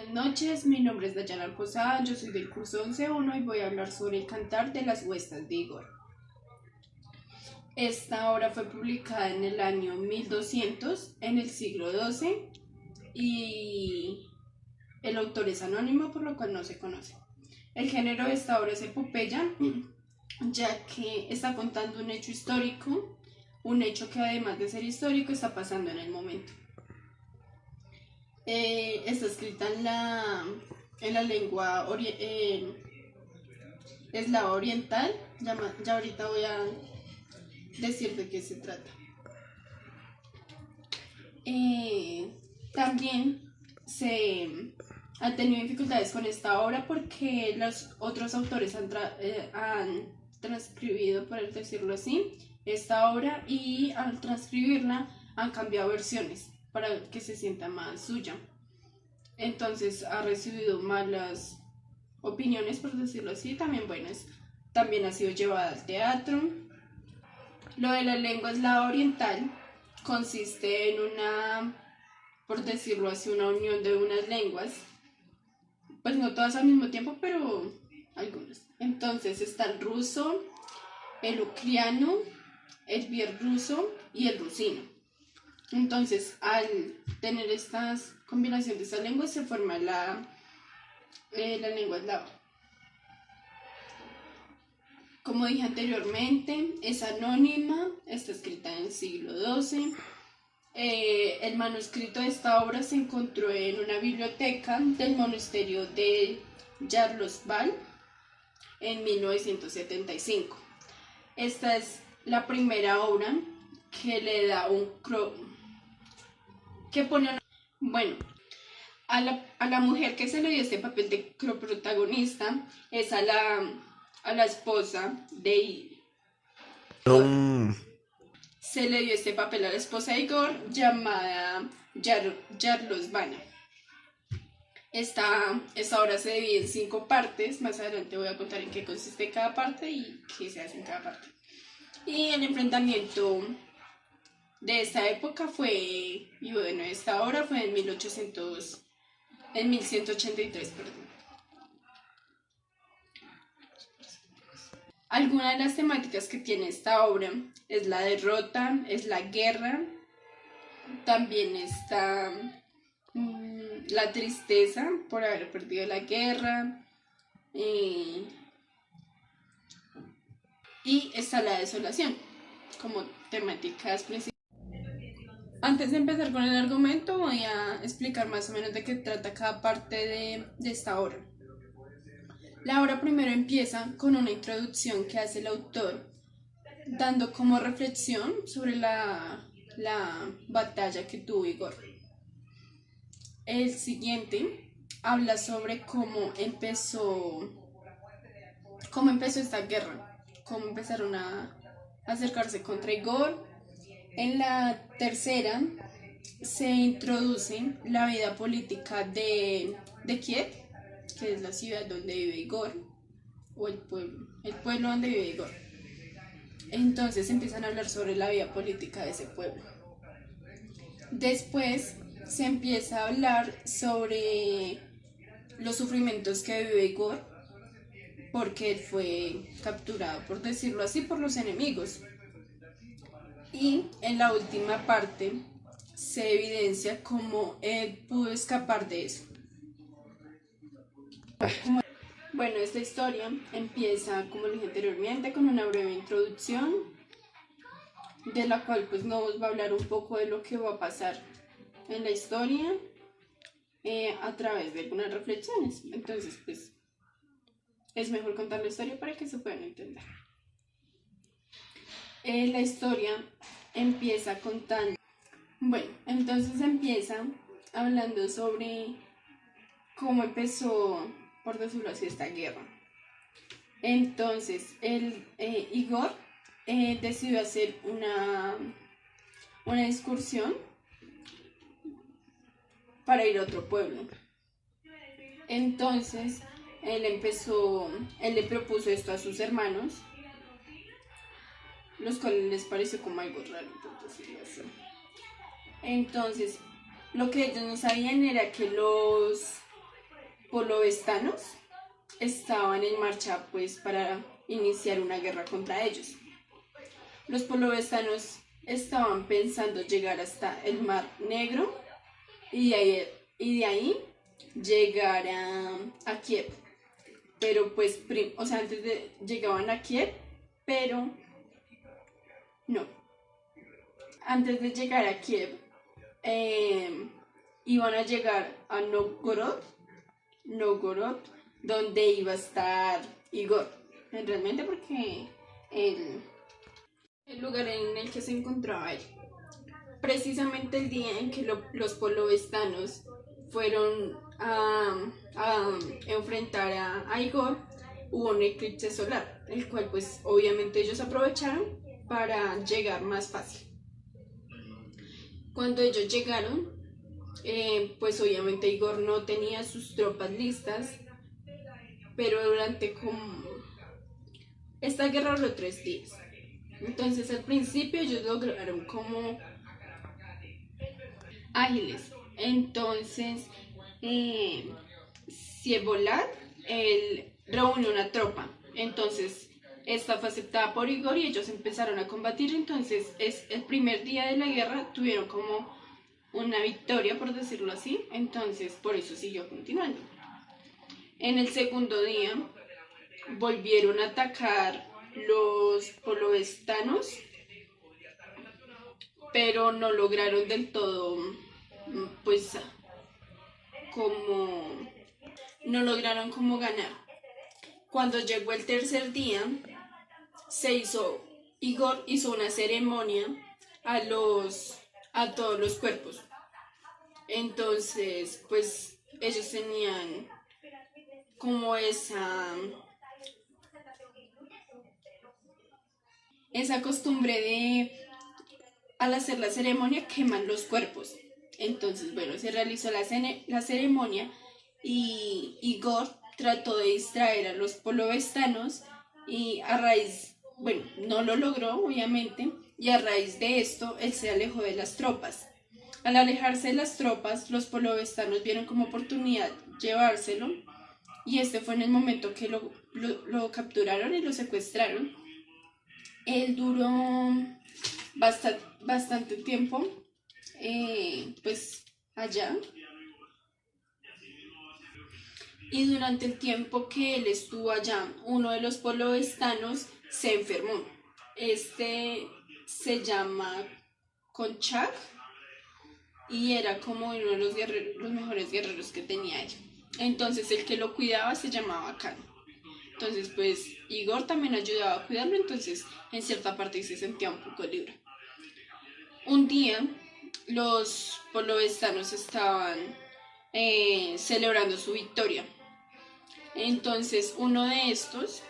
Buenas noches, mi nombre es Dayana Posada, yo soy del curso 11.1 y voy a hablar sobre el cantar de las huestas de Igor. Esta obra fue publicada en el año 1200, en el siglo XII, y el autor es anónimo, por lo cual no se conoce. El género de esta obra es epopeya, ya que está contando un hecho histórico, un hecho que además de ser histórico está pasando en el momento. Está escrita en la lengua eslava oriental. Ya ahorita voy a decir de qué se trata. También se ha tenido dificultades con esta obra porque los otros autores han transcribido, por decirlo así, esta obra, y al transcribirla han cambiado versiones para que se sienta más suya. Entonces ha recibido malas opiniones, por decirlo así, también buenas. También ha sido llevada al teatro. Lo de la lengua eslava oriental consiste en una, por decirlo así, una unión de unas lenguas, pues no todas al mismo tiempo, pero algunas. Entonces está el ruso, el ucraniano, el bielorruso y el rusino. Entonces, al tener estas combinaciones de estas lenguas, se forma la lengua eslava. Como dije anteriormente, es anónima, está escrita en el siglo XII. El manuscrito de esta obra se encontró en una biblioteca del monasterio de Jarlsberg en 1975. Esta es la primera obra que le da que pone bueno, a la mujer que se le dio este papel de protagonista es a la esposa de Igor. Se le dio este papel a la esposa de Igor, llamada Jarlsberg. Esta obra se divide en 5 partes. Más adelante voy a contar en qué consiste cada parte y qué se hace en cada parte. Y el enfrentamiento de esta época esta obra fue en 1183, perdón. Algunas de las temáticas que tiene esta obra es la derrota, es la guerra, también está la tristeza por haber perdido la guerra, y está la desolación como temáticas principales. Antes de empezar con el argumento, voy a explicar más o menos de qué trata cada parte de esta obra. La obra primero empieza con una introducción que hace el autor, dando como reflexión sobre la batalla que tuvo Igor. El siguiente habla sobre cómo empezó esta guerra, cómo empezaron a acercarse contra Igor. En la tercera se introduce la vida política de Kiev, que es la ciudad donde vive Igor, o el pueblo donde vive Igor. Entonces empiezan a hablar sobre la vida política de ese pueblo. Después se empieza a hablar sobre los sufrimientos que vive Igor, porque él fue capturado, por decirlo así, por los enemigos. Y en la última parte se evidencia cómo él pudo escapar de eso. Bueno, esta historia empieza, como dije anteriormente, con una breve introducción, de la cual pues nos va a hablar un poco de lo que va a pasar en la historia, a través de algunas reflexiones. Entonces, pues, es mejor contar la historia para que se puedan entender. La historia empieza contando. Bueno, entonces empieza hablando sobre cómo empezó, por decirlo así, esta guerra. Entonces, Igor decidió hacer una excursión para ir a otro pueblo. Entonces, él le propuso esto a sus hermanos, los cuales les pareció como algo raro, por decirlo así. Entonces, lo que ellos no sabían era que polovestanos estaban en marcha pues para iniciar una guerra contra ellos. Los polovestanos estaban pensando llegar hasta el Mar Negro y de ahí llegar a Kiev. Pero pues, o sea, antes de llegaban a Kiev, pero no. Antes de llegar a Kiev, iban a llegar a Novgorod, donde iba a estar Igor. Realmente porque el lugar en el que se encontraba él. Precisamente el día en que los polovestanos fueron a enfrentar a Igor, hubo un eclipse solar, el cual pues obviamente ellos aprovecharon para llegar más fácil. Cuando ellos llegaron, pues obviamente Igor no tenía sus tropas listas, pero durante como... Esta guerra duró 3 días. Entonces al principio ellos lograron como ágiles. Entonces, Siebolad, él reunió una tropa. Entonces, esta fue aceptada por Igor y ellos empezaron a combatir. Entonces, es el primer día de la guerra tuvieron como una victoria, por decirlo así. Entonces, por eso siguió continuando. En el segundo día, volvieron a atacar los polovestanos, pero no lograron del todo, pues, no lograron como ganar. Cuando llegó el tercer día, Igor hizo una ceremonia a todos los cuerpos. Entonces, pues ellos tenían como esa costumbre de, al hacer la ceremonia, queman los cuerpos. Entonces, bueno, se realizó la ceremonia y Igor trató de distraer a los polovestanos y bueno, no lo logró, obviamente, y a raíz de esto, él se alejó de las tropas. Al alejarse de las tropas, los polovestanos vieron como oportunidad llevárselo, y este fue en el momento que lo capturaron y lo secuestraron. Él duró bastante tiempo, pues allá. Y durante el tiempo que él estuvo allá, uno de los polovestanos se enfermó. Este se llama Konchak y era como uno de los mejores guerreros que tenía ella. Entonces el que lo cuidaba se llamaba Khan. Entonces pues Igor también ayudaba a cuidarlo, entonces en cierta parte se sentía un poco libre. Un día los polovestanos estaban celebrando su victoria. Entonces uno de estos,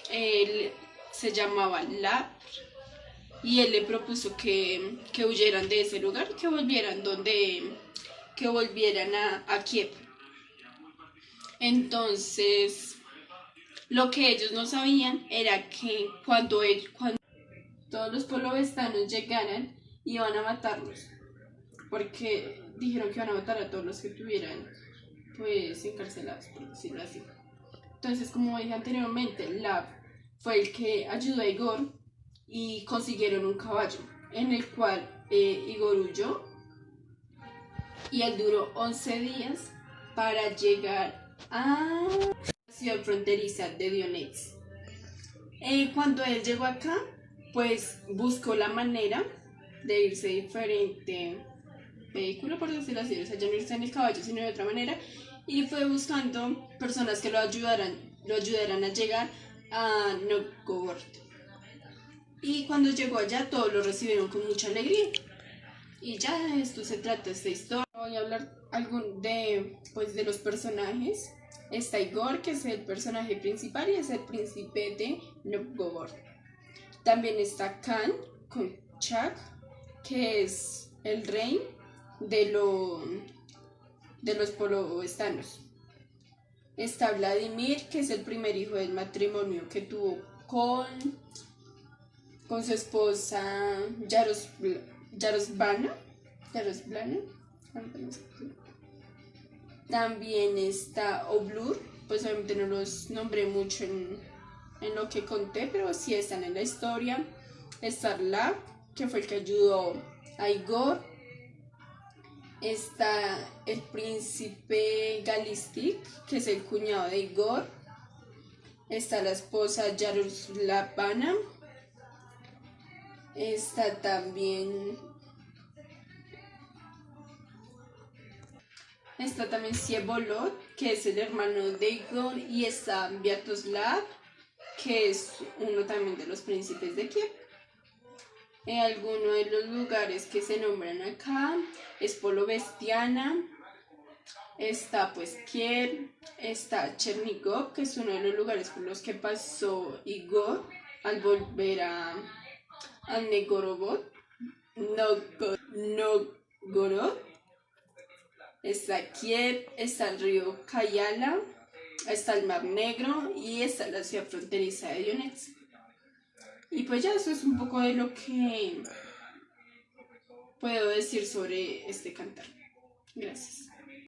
él se llamaba Lav, y él le propuso que huyeran de ese lugar, que volvieran a Kiev. Entonces, lo que ellos no sabían era que cuando todos los polovestanos llegaran, iban a matarlos, porque dijeron que iban a matar a todos los que estuvieran pues encarcelados, por decirlo así. Entonces, como dije anteriormente, Lav fue el que ayudó a Igor y consiguieron un caballo en el cual Igor huyó, y él duró 11 días para llegar a la ciudad fronteriza de Donetsk. Cuando él llegó acá, pues buscó la manera de irse diferente vehículo, por decirlo así, o sea, ya no irse en el caballo, sino de otra manera, y fue buscando personas que lo ayudaran a llegar a Novgorod. Y cuando llegó allá, todos lo recibieron con mucha alegría. Y ya de esto se trata esta historia. Voy a hablar de los personajes. Está Igor, que es el personaje principal y es el príncipe de Novgorod. También está Khan con Chak, que es el rey de los polovestanos. Está Vladimir, que es el primer hijo del matrimonio que tuvo con su esposa Yarosvlana. También está Oblur, pues obviamente no los nombré mucho en lo que conté, pero sí están en la historia. Está Arlak, que fue el que ayudó a Igor. Está el príncipe Galistik, que es el cuñado de Igor. Está la esposa Yaroslavana. Está también Siebolot, que es el hermano de Igor, y está Viatoslav, que es uno también de los príncipes de Kiev. En algunos de los lugares que se nombran acá es Polovestiana, está pues Kiev, está Chernigov, que es uno de los lugares por los que pasó Igor al volver a Negorod, Novgorod. Está Kiev, está el río Kayala, está el Mar Negro y está la ciudad fronteriza de Donetsk. Y pues ya eso es un poco de lo que puedo decir sobre este cantar. Gracias.